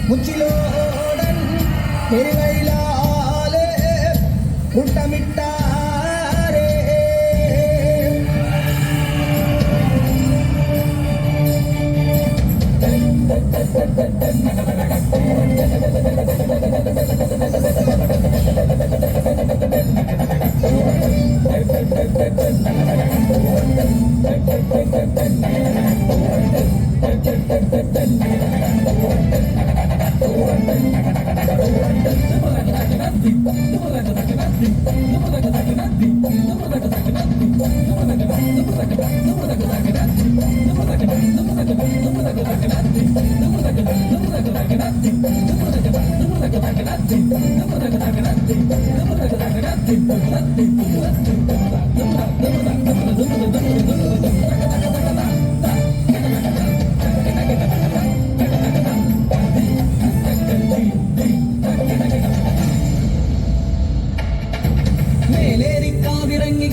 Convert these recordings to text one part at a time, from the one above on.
മുച്ചിലോടൻ പെരുവയിലാലെ മുട്ടമിട്ടാരേ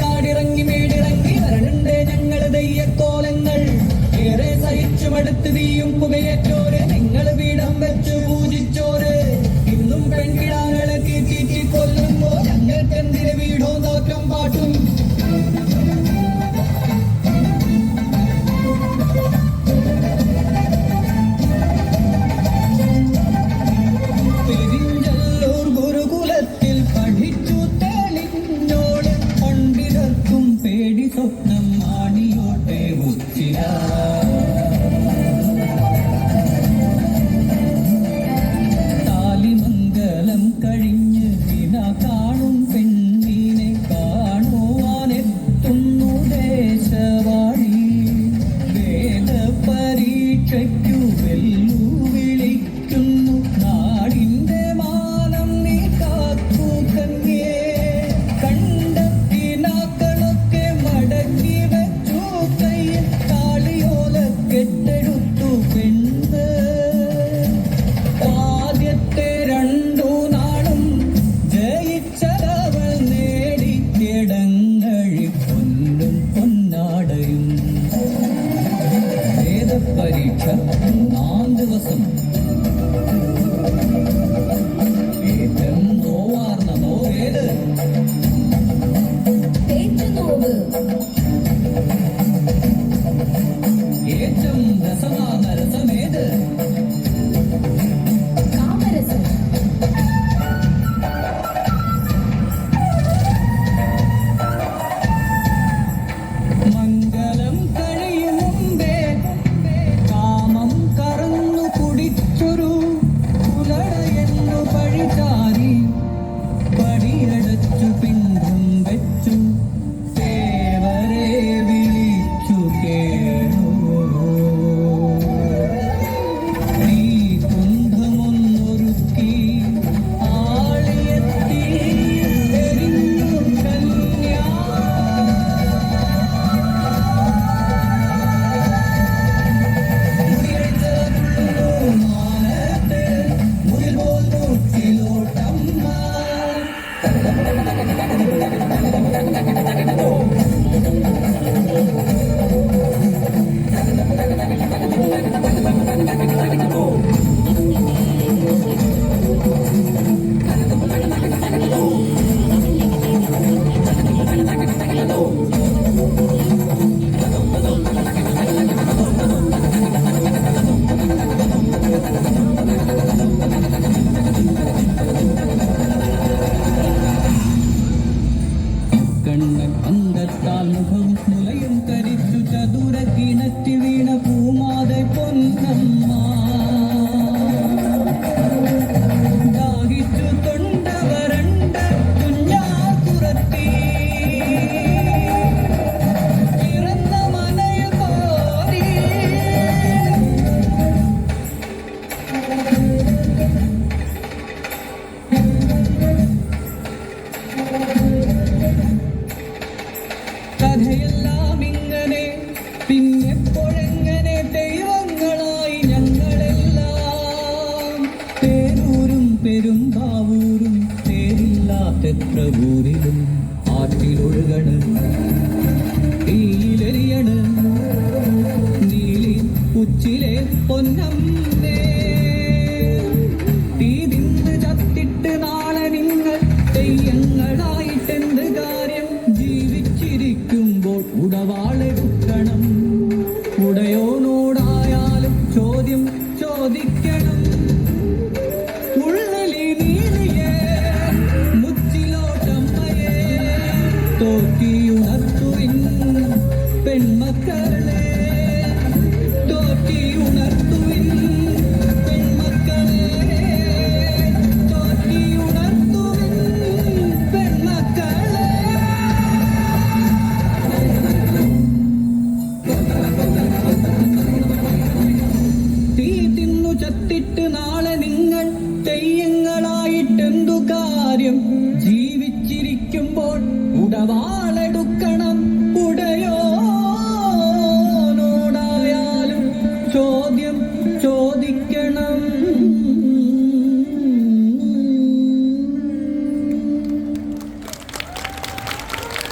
കാടിറങ്ങി മേടിറങ്ങി വരണുണ്ട് ഞങ്ങള് ദയ്യക്കോലങ്ങൾ ഏറെ സഹിച്ചുമടുത്ത് തീയും പുകയേറ്റോര് നിങ്ങൾ വീടം വെച്ച് പൂജിച്ചോര് ഇന്നും പെൺകിടാങ്ങളെ തീറ്റി കൊല്ലുമ്പോ ഞങ്ങൾക്കെന്തിന് വീടോ നോക്കം പാട്ടും പെരിഞ്ചല്ലൂർ ഗുരുകുലത്തിൽ പഠിച്ചു തെളിഞ്ഞോള് പണ്ഡിതർക്കും പേടി സ്വപ്നം ആണിയോട്ടെ ഉച്ചിര താലിമംഗലം കഴിഞ്ഞ് ദിന കാണും പെണ്ണിനെ കാണുവാനെത്തുന്നു ദേശവാഴി വേദ പരീക്ഷയ്ക്കു വെല്ലുവിളിക്കുന്നു നാടിന്റെ മാനം നീ കാക്കൂ കന്യേ കണ്ടെത്തിനാക്കളൊക്കെ മടക്കി വെച്ചു കയ്യിൽ കാളിയോല കെട്ടെടുത്തു പെണ്ണ് ആദ്യത്തെ രണ്ടു നാളും ജയിച്ചവൾ നേടി കിടങ്ങഴി പൊന്നും പൊന്നാടയും വേദപരീക്ഷ 4 ദിവസം ഏറ്റവും നോവാർന്ന നോവേത് ഏറ്റവും രസമാർന്ന രസമേത് മംഗലം കഴിയും മുമ്പേ കാമം കറന്നു കുടിച്ചൊരു പുലടയെന്നു പഴിചാരി പടിയടച്ചു പിന്തും വെച്ചു ദേവരെ വിളിച്ചു കേണു മക്കളെ